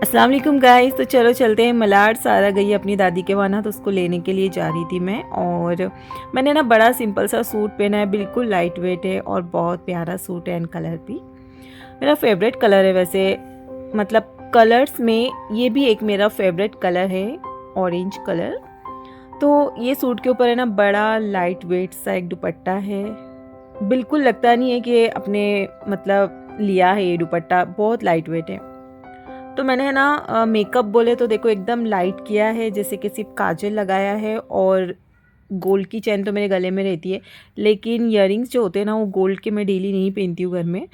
अस्सलाम वालेकुम गाइस। तो चलो चलते हैं मलाड। सारा गई अपनी दादी के वहाँ ना, तो उसको लेने के लिए जा रही थी मैं। और मैंने ना बड़ा सिंपल सा सूट पहना है, बिल्कुल लाइट वेट है और बहुत प्यारा सूट है। एंड कलर भी मेरा फेवरेट कलर है वैसे, मतलब कलर्स में ये भी एक मेरा फेवरेट कलर है, ऑरेंज कलर। तो ये सूट के ऊपर है ना बड़ा लाइट वेट सा एक दुपट्टा है। बिल्कुल लगता नहीं है कि अपने मतलब लिया है, ये दुपट्टा बहुत लाइट वेट है। तो मैंने है ना मेकअप बोले तो देखो एकदम लाइट किया है, जैसे कि सिर्फ काजल लगाया है। और गोल्ड की चैन तो मेरे गले में रहती है, लेकिन ईयरिंग्स जो होते हैं ना वो गोल्ड के मैं डेली नहीं पहनती हूँ घर में।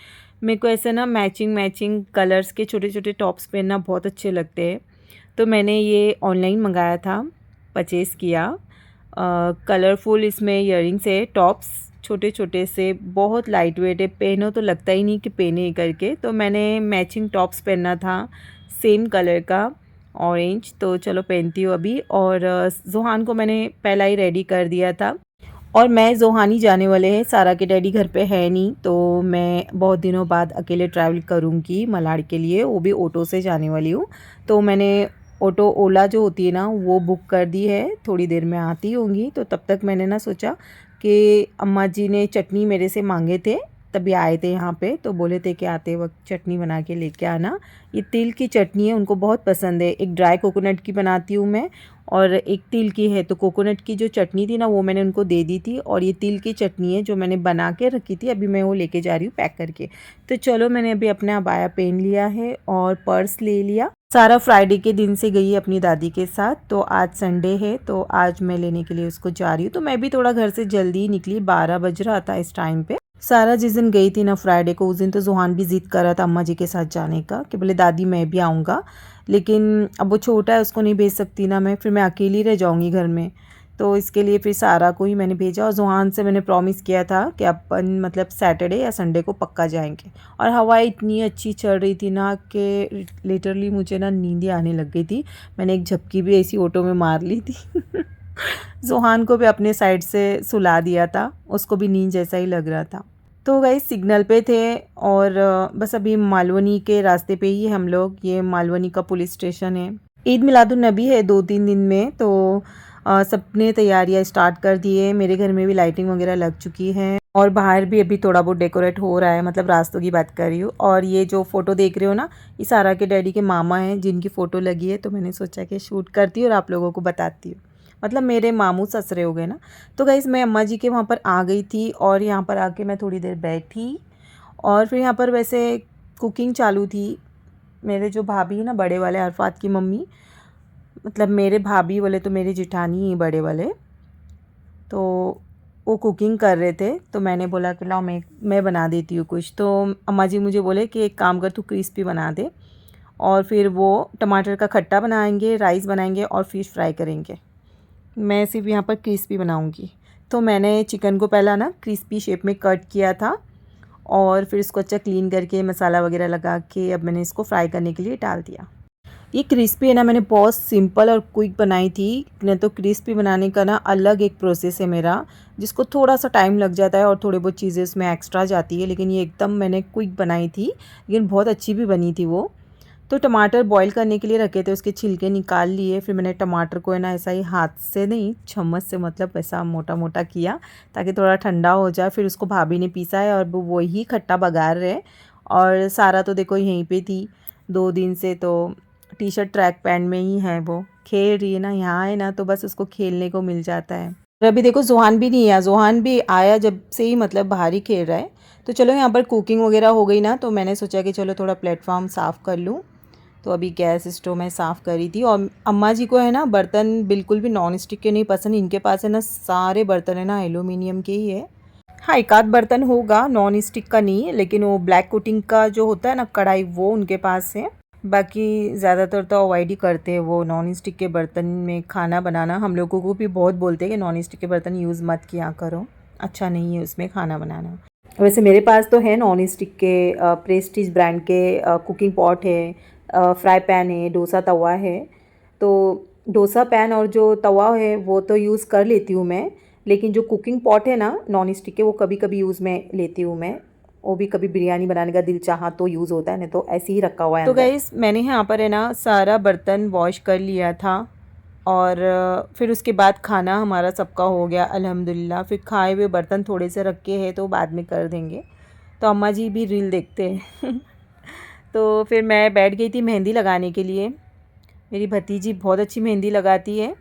मेरे को ऐसे ना मैचिंग मैचिंग कलर्स के छोटे छोटे टॉप्स पहनना बहुत अच्छे लगते हैं। तो मैंने ये ऑनलाइन मंगाया था, परचेज़ किया। कलरफुल इसमें ईयरिंग्स है, टॉप्स छोटे छोटे से, बहुत लाइट वेट है, पहनो तो लगता ही नहीं कि पहने ही करके। तो मैंने मैचिंग टॉप्स पहनना था सेम कलर का, ऑरेंज। तो चलो पहनती हूँ अभी। और जोहान को मैंने पहला ही रेडी कर दिया था। और मैं जोहानी जाने वाले हैं, सारा के डैडी घर पे है नहीं, तो मैं बहुत दिनों बाद अकेले ट्रैवल करूँगी मलाड के लिए, वो भी ऑटो से जाने वाली हूँ। तो मैंने ऑटो ओला जो होती है ना वो बुक कर दी है, थोड़ी देर में आती होंगी। तो तब तक मैंने ना सोचा कि अम्मा जी ने चटनी मेरे से मांगे थे, तभी आए थे यहाँ पे, तो बोले थे कि आते वक्त चटनी बना के लेके आना। ये तिल की चटनी है, उनको बहुत पसंद है। एक ड्राई कोकोनट की बनाती हूँ मैं, और एक तिल की है। तो कोकोनट की जो चटनी थी ना वो मैंने उनको दे दी थी, और ये तिल की चटनी है जो मैंने बना के रखी थी, अभी मैं वो लेके जा रही हूँ पैक करके। तो चलो मैंने अभी अपना अबाया पहन लिया है और पर्स ले लिया। सारा फ्राइडे के दिन से गई अपनी दादी के साथ, तो आज संडे है, तो आज मैं लेने के लिए उसको जा रही हूँ। तो मैं भी थोड़ा घर से जल्दी निकली, 12 बज रहा था इस टाइम पे। सारा जिस दिन गई थी ना फ्राइडे को, उस दिन तो जोहान भी ज़िद कर रहा था अम्मा जी के साथ जाने का, कि बोले दादी मैं भी आऊँगा, लेकिन अब वो छोटा है, उसको नहीं भेज सकती ना मैं, फिर मैं अकेली रह जाऊँगी घर में। तो इसके लिए फिर सारा को ही मैंने भेजा। और जोहान से मैंने प्रॉमिस किया था कि अपन मतलब सैटरडे या संडे को पक्का जाएंगे। और हवा इतनी अच्छी चल रही थी ना कि लिटरली मुझे ना नींद ही आने लग गई थी। मैंने एक झपकी भी ऐसी ऑटो में मार ली थी। जोहान को भी अपने साइड से सुला दिया था, उसको भी नींद जैसा ही लग रहा था। तो गई सिग्नल पे थे, और बस अभी मालवनी के रास्ते पे ही हम लोग। ये मालवनी का पुलिस स्टेशन है। ईद मिलादुन्नबी है 2-3 दिन में, तो सबने तैयारियां स्टार्ट कर दी है। मेरे घर में भी लाइटिंग वगैरह लग चुकी है, और बाहर भी अभी थोड़ा बहुत डेकोरेट हो रहा है, मतलब रास्तों की बात कर रही हूँ। और ये जो फ़ोटो देख रहे हो ना, ये सारा के डैडी के मामा हैं जिनकी फ़ोटो लगी है, तो मैंने सोचा कि शूट करती हूँ और आप लोगों को बताती हूँ। मतलब मेरे मामू ससुरे हो गए ना। तो गाइस मैं अम्मा जी के वहाँ पर आ गई थी, और यहाँ पर आके मैं थोड़ी देर बैठी, और फिर यहाँ पर वैसे कुकिंग चालू थी। मेरे जो भाभी है ना, बड़े वाले अरफात की मम्मी, मतलब मेरे भाभी बोले तो मेरी जिठानी ही बड़े वाले, तो वो कुकिंग कर रहे थे। तो मैंने बोला कि लाओ मैं बना देती हूँ कुछ। तो अम्मा जी मुझे बोले कि एक काम कर, तू क्रिस्पी बना दे, और फिर वो टमाटर का खट्टा बनाएंगे, राइस बनाएंगे और फिश फ्राई करेंगे। मैं सिर्फ यहाँ पर क्रिस्पी बनाऊँगी। तो मैंने चिकन को पहला ना क्रिस्पी शेप में कट किया था, और फिर इसको अच्छा क्लीन करके मसाला वगैरह लगा के अब मैंने इसको फ्राई करने के लिए डाल दिया। ये क्रिस्पी है ना, मैंने बहुत सिंपल और क्विक बनाई थी। नहीं तो क्रिस्पी बनाने का ना अलग एक प्रोसेस है मेरा, जिसको थोड़ा सा टाइम लग जाता है और थोड़े बहुत चीज़ें उसमें एक्स्ट्रा जाती है, लेकिन ये एकदम मैंने क्विक बनाई थी, लेकिन बहुत अच्छी भी बनी थी वो। तो टमाटर बॉईल करने के लिए रखे थे, उसके छिलके निकाल लिए। फिर मैंने टमाटर को है ना ऐसा ही हाथ से नहीं, चम्मच से मतलब ऐसा मोटा मोटा किया, ताकि थोड़ा ठंडा हो जाए। फिर उसको भाभी ने पीसा है, और वो वही खट्टा बघार रहे। और सारा तो देखो यहीं पे थी 2 दिन से, तो टी शर्ट ट्रैक पैंट में ही है, वो खेल रही है ना, यहाँ है ना तो बस उसको खेलने को मिल जाता है। और अभी देखो जोहान भी नहीं आया, जोहान भी आया जब से ही मतलब बाहर ही खेल रहा है। तो चलो यहाँ पर कुकिंग वगैरह हो गई ना, तो मैंने सोचा कि चलो थोड़ा प्लेटफॉर्म साफ़ कर लूँ। तो अभी गैस स्टोव में साफ़ करी थी। और अम्मा जी को है ना बर्तन बिल्कुल भी नॉन स्टिक के नहीं पसंद, इनके पास है ना सारे बर्तन है ना एलुमिनियम के ही है। हाँ, एक आध बर्तन होगा नॉन स्टिक का नहीं है, लेकिन वो ब्लैक कोटिंग का जो होता है ना कढ़ाई, वो उनके पास है। बाकी ज़्यादातर तो अवॉइड ही करते हैं वो नॉन स्टिक के बर्तन में खाना बनाना। हम लोगों को भी बहुत बोलते हैं कि नॉन स्टिक के बर्तन यूज़ मत किया करो, अच्छा नहीं है उसमें खाना बनाना। वैसे मेरे पास तो है नॉन स्टिक के प्रेस्टीज ब्रांड के कुकिंग पॉट है, फ्राई पैन है, डोसा तवा है। तो डोसा पैन और जो तवा है वो तो यूज़ कर लेती हूँ मैं, लेकिन जो कुकिंग पॉट है ना नॉन स्टिक के, वो कभी कभी यूज़ में लेती हूँ मैं। वो भी कभी बिरयानी बनाने का दिल चाहा तो यूज़ होता है, नहीं तो ऐसे ही रखा हुआ है। तो गाइस मैंने यहाँ पर है ना सारा बर्तन वॉश कर लिया था और फिर उसके बाद खाना हमारा सबका हो गया अल्हम्दुलिल्लाह। फिर खाए हुए बर्तन थोड़े से रखे हैं तो बाद में कर देंगे। तो अम्मा जी भी रील देखते हैं तो फिर मैं बैठ गई थी मेहंदी लगाने के लिए। मेरी भतीजी बहुत अच्छी मेहंदी लगाती है।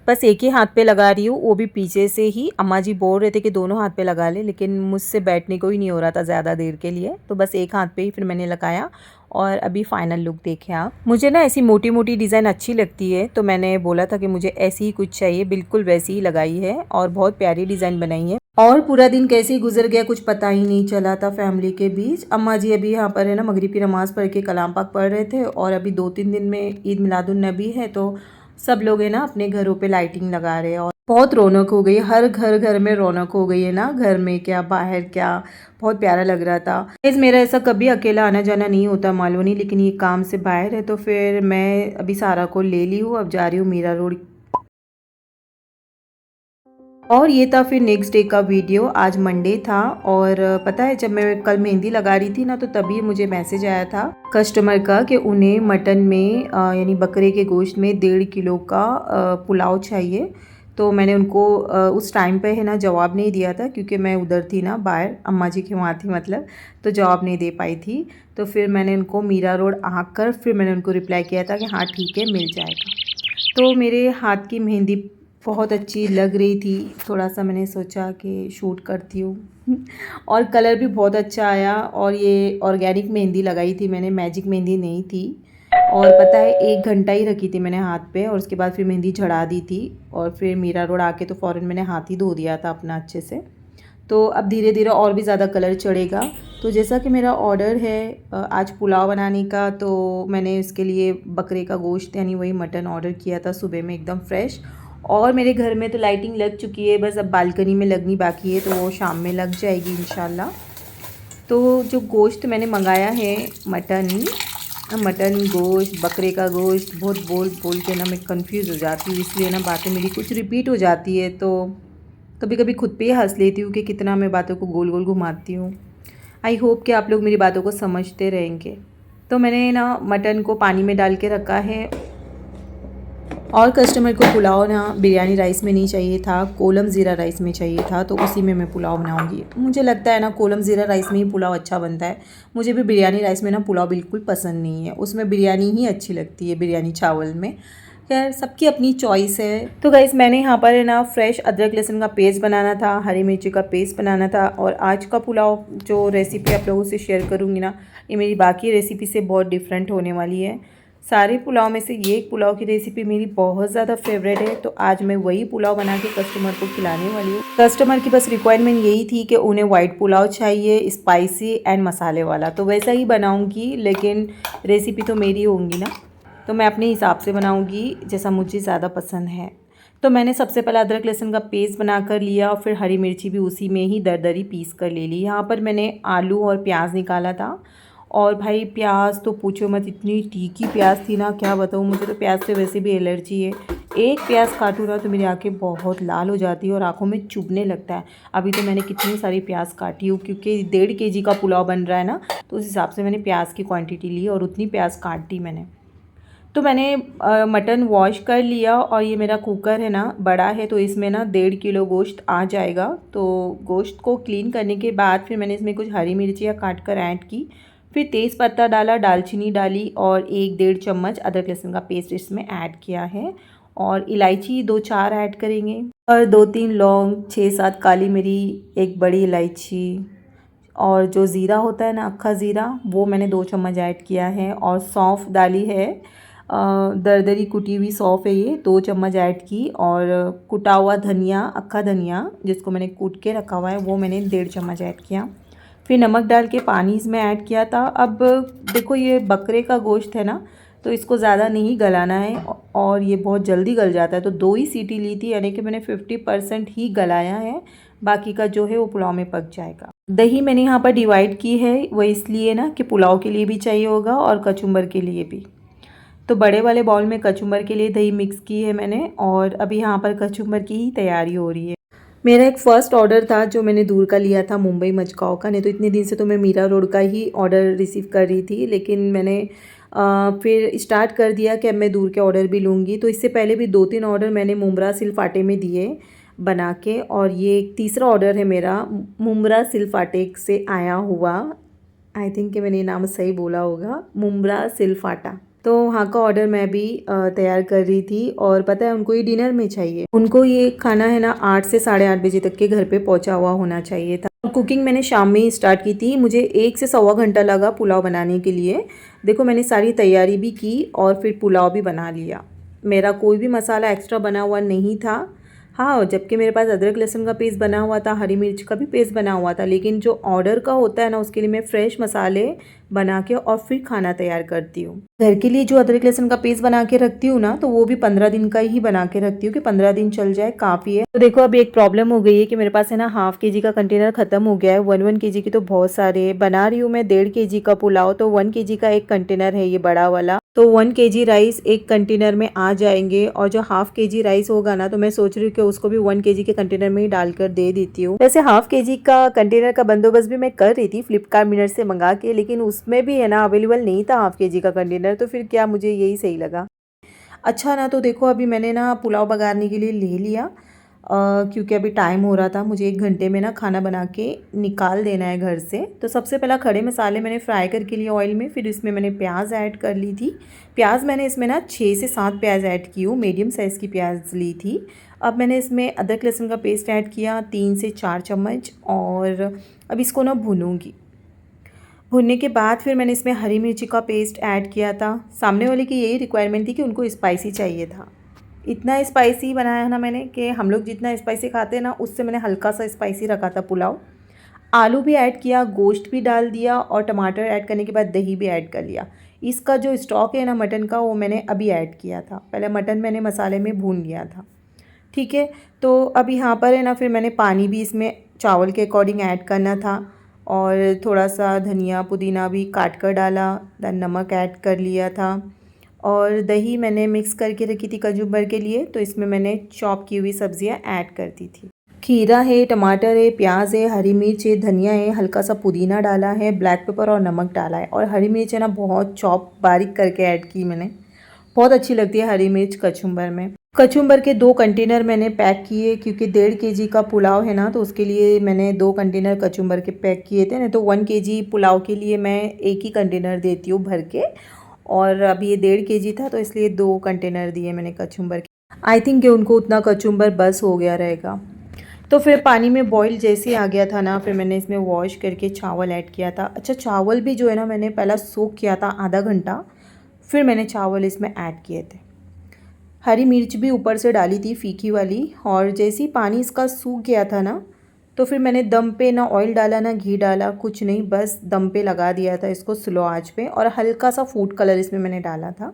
बस एक ही हाथ पे लगा रही हूँ, वो भी पीछे से ही। अम्मा जी बोल रहे थे कि दोनों हाथ पे लगा ले, लेकिन मुझसे बैठने को ही नहीं हो रहा था ज़्यादा देर के लिए, तो बस एक हाथ पे ही फिर मैंने लगाया। और अभी फ़ाइनल लुक देखें आप। मुझे ना ऐसी मोटी मोटी डिज़ाइन अच्छी लगती है, तो मैंने बोला था कि मुझे ऐसी ही कुछ चाहिए, बिल्कुल वैसी ही लगाई है और बहुत प्यारी डिज़ाइन बनाई है। और पूरा दिन कैसे ही गुजर गया कुछ पता ही नहीं चला था फैमिली के बीच। अम्मा जी अभी यहाँ पर है ना मगरिब की नमाज़ पढ़ के कलाम पाक पढ़ रहे थे, और अभी 2-3 दिन में ईद मिलादुन नबी है, तो सब लोग है ना अपने घरों पे लाइटिंग लगा रहे हैं और बहुत रौनक हो गई। हर घर घर में रौनक हो गई है ना, घर में क्या बाहर क्या, बहुत प्यारा लग रहा था। इस मेरा ऐसा कभी अकेला आना जाना नहीं होता मालूम नहीं, लेकिन ये काम से बाहर है तो फिर मैं अभी सारा को ले ली हूँ। अब जा रही हूँ मीरा रोड। और ये था फिर नेक्स्ट डे का वीडियो। आज मंडे था और पता है जब मैं कल मेहंदी लगा रही थी ना, तो तभी मुझे मैसेज आया था कस्टमर का कि उन्हें मटन में यानी बकरे के गोश्त में 1.5 किलो का पुलाव चाहिए। तो मैंने उनको उस टाइम पे है ना जवाब नहीं दिया था, क्योंकि मैं उधर थी ना बाहर, अम्मा जी के वहाँ थी मतलब, तो जवाब नहीं दे पाई थी। तो फिर मैंने उनको मीरा रोड आकर फिर मैंने उनको रिप्लाई किया था कि हाँ ठीक है मिल जाएगा। तो मेरे हाथ की मेहंदी बहुत अच्छी लग रही थी, थोड़ा सा मैंने सोचा कि शूट करती हूँ और कलर भी बहुत अच्छा आया। और ये ऑर्गेनिक मेहंदी लगाई थी मैंने, मैजिक मेहंदी नहीं थी। और पता है 1 घंटा ही रखी थी मैंने हाथ पे, और उसके बाद फिर मेहंदी झड़ा दी थी। और फिर मीरा रोड आके तो फ़ौरन मैंने हाथ ही धो दिया था अपना अच्छे से। तो अब धीरे धीरे और भी ज़्यादा कलर चढ़ेगा। तो जैसा कि मेरा ऑर्डर है आज पुलाव बनाने का, तो मैंने इसके लिए बकरे का गोश्त यानी वही मटन ऑर्डर किया था सुबह में एकदम फ्रेश। और मेरे घर में तो लाइटिंग लग चुकी है, बस अब बालकनी में लगनी बाकी है, तो वो शाम में लग जाएगी इंशाल्लाह। तो जो गोश्त मैंने मंगाया है मटन गोश्त बकरे का गोश्त, बहुत बोल बोल के ना मैं कंफ्यूज हो जाती हूँ, इसलिए ना बातें मेरी कुछ रिपीट हो जाती है। तो कभी कभी खुद पे ही हंस लेती हूँ कि कितना मैं बातों को गोल गोल घुमाती हूँ। आई होप कि आप लोग मेरी बातों को समझते रहेंगे। तो मैंने ना मटन को पानी में डाल के रखा है। और कस्टमर को पुलाव ना बिरयानी राइस में नहीं चाहिए था, कोलम ज़ीरा राइस में चाहिए था, तो उसी में मैं पुलाव बनाऊंगी। मुझे लगता है ना कोलम ज़ीरा राइस में ही पुलाव अच्छा बनता है। मुझे भी बिरयानी राइस में ना पुलाव बिल्कुल पसंद नहीं है, उसमें बिरयानी ही अच्छी लगती है, बिरयानी चावल में। खैर सबकी अपनी चॉइस है। तो गाइस मैंने यहाँ पर है ना फ्रेश अदरक लहसुन का पेस्ट बनाना था, हरी मिर्ची का पेस्ट बनाना था। और आज का पुलाव जो रेसिपी आप लोगों से शेयर करूँगी ना, ये मेरी बाकी रेसिपी से बहुत डिफरेंट होने वाली है। सारे पुलाव में से ये एक पुलाव की रेसिपी मेरी बहुत ज़्यादा फेवरेट है, तो आज मैं वही पुलाव बना के कस्टमर को खिलाने वाली हूँ। कस्टमर की बस रिक्वायरमेंट यही थी कि उन्हें वाइट पुलाव चाहिए, स्पाइसी एंड मसाले वाला, तो वैसा ही बनाऊँगी, लेकिन रेसिपी तो मेरी होंगी ना, तो मैं अपने हिसाब से बनाऊँगी जैसा मुझे ज़्यादा पसंद है। तो मैंने सबसे पहले अदरक लहसुन का पेस्ट बना कर लिया, और फिर हरी मिर्ची भी उसी में ही दरदरी पीस कर ले ली। यहाँ पर मैंने आलू और प्याज निकाला था, और भाई प्याज तो पूछो मत, इतनी तीखी प्याज थी ना, क्या बताऊँ। मुझे तो प्याज से वैसे भी एलर्जी है, एक प्याज काटूँ ना तो मेरी आंखें बहुत लाल हो जाती है और आंखों में चुभने लगता है। अभी तो मैंने कितनी सारी प्याज काटी हूँ, क्योंकि 1.5 kg का पुलाव बन रहा है ना, तो उस हिसाब से मैंने प्याज की क्वांटिटी ली और उतनी प्याज काट दी मैंने। तो मैंने मटन वॉश कर लिया, और ये मेरा कुकर है ना बड़ा है, तो इसमें ना 1.5 किलो गोश्त आ जाएगा। तो गोश्त को क्लीन करने के बाद फिर मैंने इसमें कुछ हरी मिर्चियाँ काट कर ऐड की, फिर तेज़ पत्ता डाला, दालचीनी डाली, और 1-1.5 चम्मच अदरक लहसुन का पेस्ट इसमें ऐड किया है। और इलायची 2-4 ऐड करेंगे, और 2-3 लौंग, 6-7 काली मिरी, एक बड़ी इलायची, और जो ज़ीरा होता है ना अक्खा ज़ीरा, वो मैंने 2 चम्मच ऐड किया है। और सौंफ डाली है, दरदरी कुटी हुई सौंफ है ये, 2 चम्मच ऐड की। और कुटा हुआ धनिया, अक्खा धनिया जिसको मैंने कूट के रखा हुआ है, वो मैंने 1.5 चम्मच ऐड किया। फिर नमक डाल के पानी इसमें ऐड किया था। अब देखो ये बकरे का गोश्त है ना, तो इसको ज़्यादा नहीं गलाना है, और ये बहुत जल्दी गल जाता है, तो 2 ही सीटी ली थी, यानी कि मैंने 50% ही गलाया है, बाकी का जो है वो पुलाव में पक जाएगा। दही मैंने यहाँ पर डिवाइड की है, वो इसलिए ना कि पुलाव के लिए भी चाहिए होगा और कचुम्बर के लिए भी। तो बड़े वाले बाउल में कचुम्बर के लिए दही मिक्स की है मैंने, और अभी यहाँ पर कचुम्बर की ही तैयारी हो रही है। मेरा एक फ़र्स्ट ऑर्डर था जो मैंने दूर का लिया था, मुंबई मचगाँव का। नहीं तो इतने दिन से तो मैं मीरा रोड का ही ऑर्डर रिसीव कर रही थी, लेकिन मैंने फिर स्टार्ट कर दिया कि अब मैं दूर के ऑर्डर भी लूँगी। तो इससे पहले भी 2-3 ऑर्डर मैंने मुम्ब्रा सिल्क फाटे में दिए बना के, और ये एक तीसरा ऑर्डर है मेरा मुम्ब्रा सिल्क फाटे से आया हुआ। आई थिंक कि मैंने ये नाम सही बोला होगा, मुम्ब्रा सिल्क फाटा। तो वहाँ का ऑर्डर मैं भी तैयार कर रही थी, और पता है उनको ये डिनर में चाहिए। उनको ये खाना है ना 8 से 8:30 बजे तक के घर पे पहुँचा हुआ होना चाहिए था। और कुकिंग मैंने शाम में ही स्टार्ट की थी। मुझे 1 से सवा घंटा लगा पुलाव बनाने के लिए। देखो मैंने सारी तैयारी भी की और फिर पुलाव भी बना लिया। मेरा कोई भी मसाला एक्स्ट्रा बना हुआ नहीं था। हाँ, जबकि मेरे पास अदरक लहसुन का पेस्ट बना हुआ था, हरी मिर्च का भी पेस्ट बना हुआ था, लेकिन जो ऑर्डर का होता है ना उसके लिए मैं फ्रेश मसाले बना के और फिर खाना तैयार करती हूँ। घर के लिए जो अदरक लहसुन का पेस्ट बना के रखती हूँ ना, तो वो भी 15 दिन का ही बना के रखती हूँ कि 15 दिन चल जाए, काफ़ी है। तो देखो अभी एक प्रॉब्लम हो गई है कि मेरे पास है ना ½ kg का कंटेनर ख़त्म हो गया है। 1 kg की तो बहुत सारे बना रही हूँ मैं, 1.5 kg का पुलाव, तो 1 kg का एक कंटेनर है ये बड़ा वाला। तो 1 kg राइस एक कंटेनर में आ जाएंगे, और जो ½ kg राइस होगा ना, तो मैं सोच रही हूँ कि उसको भी 1 kg के कंटेनर में ही डालकर दे देती हूँ। वैसे ½ kg का कंटेनर का बंदोबस्त भी मैं कर रही थी फ्लिपकार्ट मिनट से मंगा के, लेकिन उसमें भी है ना अवेलेबल नहीं था ½ kg का कंटेनर, तो फिर क्या, मुझे यही सही लगा। अच्छा ना, तो देखो अभी मैंने ना पुलाव बघारने के लिए ले लिया, क्योंकि अभी टाइम हो रहा था, मुझे 1 घंटे में ना खाना बना के निकाल देना है घर से। तो सबसे पहला खड़े मसाले मैंने फ्राई करके लिए ऑयल में, फिर इसमें मैंने प्याज ऐड कर ली थी। प्याज मैंने इसमें ना 6 से 7 प्याज ऐड की हूँ, मीडियम साइज़ की प्याज ली थी। अब मैंने इसमें अदरक लहसुन का पेस्ट ऐड किया 3 से 4 चम्मच, और अब इसको ना भूनूंगी। भुनने के बाद फिर मैंने इसमें हरी मिर्ची का पेस्ट ऐड किया था। सामने वाले की यही रिक्वायरमेंट थी कि उनको स्पाइसी चाहिए था। इतना स्पाइसी बनाया ना मैंने कि हम लोग जितना स्पाइसी खाते हैं ना, उससे मैंने हल्का सा स्पाइसी रखा था पुलाव। आलू भी ऐड किया, गोश्त भी डाल दिया, और टमाटर ऐड करने के बाद दही भी ऐड कर लिया। इसका जो स्टॉक है ना मटन का, वो मैंने अभी ऐड किया था। पहले मटन मैंने मसाले में भून लिया था। ठीक है, तो अब यहाँ पर है ना फिर मैंने पानी भी इसमें चावल के अकॉर्डिंग ऐड करना था, और थोड़ा सा धनिया पुदीना भी काट कर डाला, देन नमक ऐड कर लिया था, और दही मैंने मिक्स करके रखी थी कचुम्बर के लिए, तो इसमें मैंने चॉप की हुई सब्जियां ऐड कर दी थी। खीरा है, टमाटर है, प्याज है, हरी मिर्च है, धनिया है, हल्का सा पुदीना डाला है, ब्लैक पेपर और नमक डाला है, और हरी मिर्च है ना बहुत चॉप बारीक करके ऐड की मैंने। बहुत अच्छी लगती है हरी मिर्च कचुम्बर में। कचुम्बर के 2 कंटेनर मैंने पैक किए, क्योंकि 1.5 kg का पुलाव है ना, तो उसके लिए मैंने 2 कंटेनर कचुम्बर के पैक किए थे। नहीं तो 1 kg पुलाव के लिए मैं एक ही कंटेनर देती हूँ भर के, और अभी ये 1.5 kg था तो इसलिए 2 कंटेनर दिए मैंने कचुम्बर के। आई थिंक कि उनको उतना कचुम्बर बस हो गया रहेगा। तो फिर पानी में बॉईल जैसे ही आ गया था ना, फिर मैंने इसमें वॉश करके चावल ऐड किया था। अच्छा, चावल भी जो है ना मैंने पहला सोक किया था आधा घंटा, फिर मैंने चावल इसमें ऐड किए थे। हरी मिर्च भी ऊपर से डाली थी फीकी वाली, और जैसे ही पानी इसका सूख गया था ना, तो फिर मैंने दम पे ना ऑयल डाला ना घी डाला, कुछ नहीं, बस दम पे लगा दिया था इसको स्लो आंच पे, और हल्का सा फूड कलर इसमें मैंने डाला था।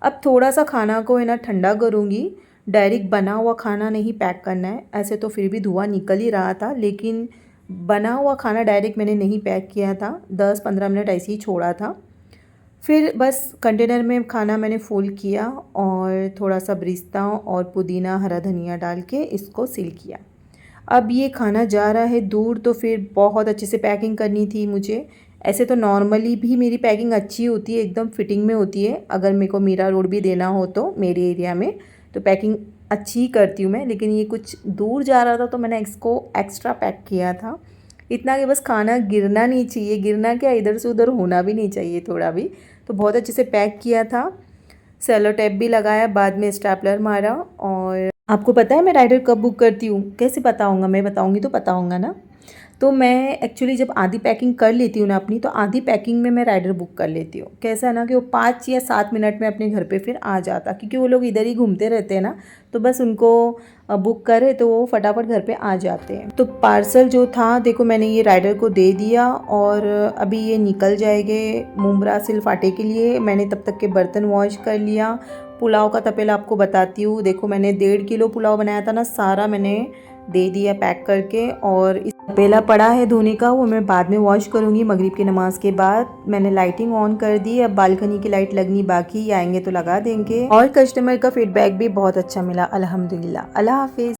अब थोड़ा सा खाना को है ना ठंडा करूँगी, डायरेक्ट बना हुआ खाना नहीं पैक करना है। ऐसे तो फिर भी धुआं निकल ही रहा था, लेकिन बना हुआ खाना डायरेक्ट मैंने नहीं पैक किया था, 10-15 मिनट ऐसे ही छोड़ा था। फिर बस कंटेनर में खाना मैंने फोल्ड किया, और थोड़ा सा ब्रिस्ता और पुदीना हरा धनिया डाल के इसको सील किया। अब ये खाना जा रहा है दूर, तो फिर बहुत अच्छे से पैकिंग करनी थी मुझे। ऐसे तो नॉर्मली भी मेरी पैकिंग अच्छी होती है, एकदम फिटिंग में होती है। अगर मेरे को मीरा रोड भी देना हो तो मेरे एरिया में, तो पैकिंग अच्छी ही करती हूँ मैं, लेकिन ये कुछ दूर जा रहा था तो मैंने इसको एक्स्ट्रा पैक किया था। इतना कि बस खाना गिरना नहीं चाहिए, गिरना क्या इधर से उधर होना भी नहीं चाहिए थोड़ा भी। तो बहुत अच्छे से पैक किया था, सेलो टेप भी लगाया, बाद में स्टेपलर मारा। और आपको पता है मैं राइडर कब बुक करती हूँ? कैसे पता होगा, मैं बताऊँगी तो पता होगा ना। तो मैं एक्चुअली जब आधी पैकिंग कर लेती हूँ ना अपनी, तो आधी पैकिंग में मैं राइडर बुक कर लेती हूँ। कैसा है ना कि वो 5 या 7 मिनट में अपने घर पे फिर आ जाता, क्योंकि वो लोग इधर ही घूमते रहते हैं ना, तो बस उनको बुक करे तो वो फटाफट घर पे आ जाते हैं। तो पार्सल जो था देखो मैंने ये राइडर को दे दिया, और अभी ये निकल जाएंगे मुम्ब्रा सिल्क फाटे के लिए। मैंने तब तक के बर्तन वॉश कर लिया। पुलाव का तपेला आपको बताती हूँ। देखो मैंने 1.5 किलो पुलाव बनाया था ना, सारा मैंने दे दिया पैक करके, और इस तपेला पड़ा है धोने का, वो मैं बाद में वॉश करूँगी मगरिब की नमाज़ के बाद। मैंने लाइटिंग ऑन कर दी, अब बालकनी की लाइट लगनी बाकी, आएंगे तो लगा देंगे। और कस्टमर का फीडबैक भी बहुत अच्छा मिला, अल्हम्दुलिल्लाह। अल्लाह हाफिज़।